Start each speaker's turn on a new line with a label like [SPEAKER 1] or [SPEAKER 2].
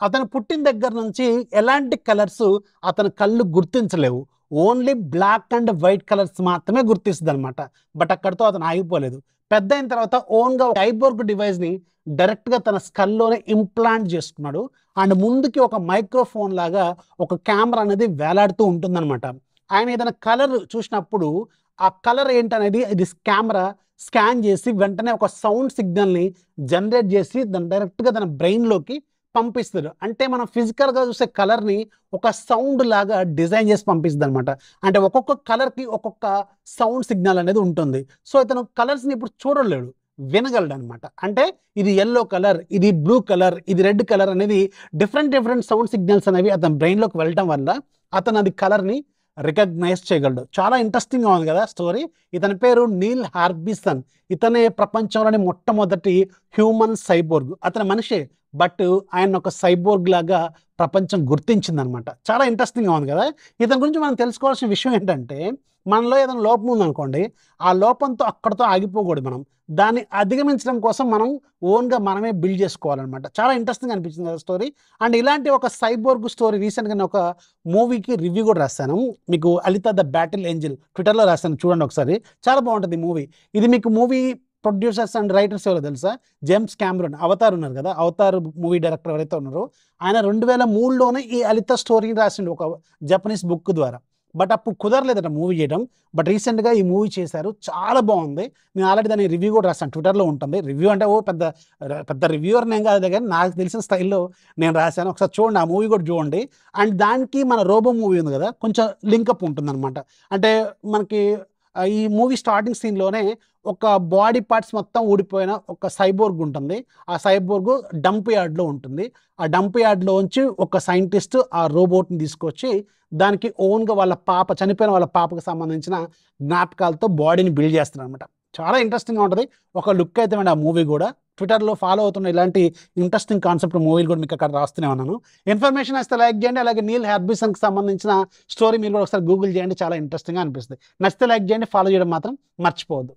[SPEAKER 1] అతను పుట్టిన దగ్గర నుంచి ఎలాంటి కలర్స్ అతని కళ్ళు గుర్తించలేవు. Only black and white colours మాత్రమే గుర్తిస్తదనమాట. బట్ అక్కడితో అతను ఆగిపోలేదు. పెద్దయిన తర్వాత ఓన్‌గా సైబోర్గ్ డివైస్‌ని డైరెక్ట్‌గా తన స్కల్‌లోనే ఇంప్లాంట్ చేసుకున్నాడు. అండ్ ముందుకి ఒక మైక్రోఫోన్ లాగా ఒక కెమెరా అనేది వేలాడుతూ ఉంటుందనమాట. ఆయన ఏదైనా కలర్ చూసినప్పుడు ఆ కలర్ ఏంటనేది ఇది కెమెరా స్కాన్ చేసి వెంటనే ఒక సౌండ్ సిగ్నల్‌ని జనరేట్ చేసి దాన్ని డైరెక్ట్‌గా తన బ్రెయిన్‌లోకి పంపిస్తడు. అంటే మనం ఫిజికల్‌గా చూసే కలర్‌ని ఒక సౌండ్ లాగా డిజైన్ చేసి పంపిస్తదనమాట. అంటే ఒక్కొక్క కలర్‌కి ఒక్కొక్క సౌండ్ సిగ్నల్ అనేది ఉంటుంది. సో, ఇతను కలర్స్‌ని ఇప్పుడు చూడలేడు. వినగలడనమాట. అంటే ఇది యెల్లో కలర్, ఇది బ్లూ కలర్, ఇది రెడ్ కలర్ అనేది డిఫరెంట్ సౌండ్ సిగ్నల్స్ అనేవి అతని బ్రెయిన్‌లోకి వెళ్ళటం వల్ల అతను అది కలర్‌ని రికగ్నైజ్ చేయగలడు. చాలా ఇంట్రెస్టింగ్‌గా ఉంది కదా స్టోరీ. ఇతని పేరు నీల్ హార్బిసన్. ఇతనే ప్రపంచంలోని మొట్టమొదటి హ్యూమన్ సైబోర్గ్. అతను మనిషే. బట్ ఆయన్ని ఒక సైబోర్గ్ లాగా ప్రపంచం గుర్తించిందనమాట. చాలా ఇంట్రెస్టింగ్‌గా ఉంది కదా! ఇతని గురించి మనం తెలుసుకోవాల్సిన విషయం ఏంటంటే, మనలో ఏదైనా లోపం ఉందనుకోండి, ఆ లోపంతో అక్కడితో ఆగిపోకూడదు మనం. దాన్ని అధిగమించడం కోసం మనం ఓన్‌గా మనమే బిల్డ్ చేసుకోవాలనమాట. చాలా ఇంట్రెస్టింగ్‌గా అనిపించింది కదా స్టోరీ. అండ్ ఇలాంటి ఒక సైబోర్గ్ స్టోరీ రీసెంట్‌గా నేను ఒక మూవీకి రివ్యూ కూడా రాసాను. మీకు 'అలిత ద బ్యాటిల్ ఏంజెల్' ట్విట్టర్‌లో రాసాను చూడండి ఒకసారి. చాలా బావుంటది ఈ మూవీ. ఇది మీకు మూవీ ప్రొడ్యూసర్స్ అండ్ రైటర్స్ ఎవరో తెలుసా? జేమ్స్ కామెరూన్ 'అవతార్' ఉన్నారు కదా! 'అవతార్' మూవీ డైరెక్టర్ ఎవరైతే ఉన్నారో ఆయన 2003లోనే ఈ 'అలిత' స్టోరీని రాసిండు ఒక జపనీస్ బుక్ ద్వారా. బట్ అప్పుడు కుదరలేదట మూవీ చేయడం. బట్ రీసెంట్‌గా ఈ మూవీ చేశారు. చాలా బావుంది. నేను ఆల్రెడీ దాని రివ్యూ కూడా రాసాను. ట్విట్టర్‌లో ఉంటుంది. రివ్యూ అంటే పెద్ద రివ్యూవర్‌ని ఏం కాదులే గానీ నాకు తెలిసిన స్టైల్‌లో నేను రాసాను. ఒకసారి చూడండి. ఆ మూవీ కూడా చూడండి. అండ్ దానికి మన 'రోబో' మూవీ ఉంది కదా! కొంచెం లింకప్ ఉంటుందనమాట. అంటే మనకి ఈ మూవీ స్టార్టింగ్ సీన్‌లోనే ఒక బాడీ పార్ట్స్ మొత్తం ఊడిపోయిన ఒక సైబోర్గ్ ఉంటుంది. ఆ సైబోర్గ్ డంప్ యార్డ్‌లో ఉంటుంది. ఆ డంప్ యార్డ్‌లోంచి ఒక సైంటిస్ట్ ఆ రోబోట్‌ని తీసుకొచ్చి దానికి ఓన్‌గా చనిపోయిన వాళ్ళ పాపకు సంబంధించిన జ్ఞాపకాలతో బాడీని బిల్డ్ చేస్తున్నాడనమాట. చాలా ఇంట్రెస్టింగ్‌గా ఉంటది. ఒక లుక్ అయితే ఆ మూవీ గూడా. ట్విట్టర్‌లో ఫాలో అవుతున్న ఇలాంటి ఇంట్రెస్టింగ్ కాన్సెప్ట్ మూవీలు కూడా మీకు అక్కడ రాస్తూనే ఉన్నాను. ఇన్ఫర్మేషన్ నచ్చితే లైక్ చేయండి. అలాగే నీల్ హార్బిసన్‌కి సంబంధించిన స్టోరీ మీరు కూడా ఒకసారి గూగుల్ చేయండి. చాలా ఇంట్రెస్టింగ్‌గా అనిపిస్తది. నచ్చితే లైక్ చేయండి. ఫాలో చేయడం మాత్రం మర్చిపోవద్దు.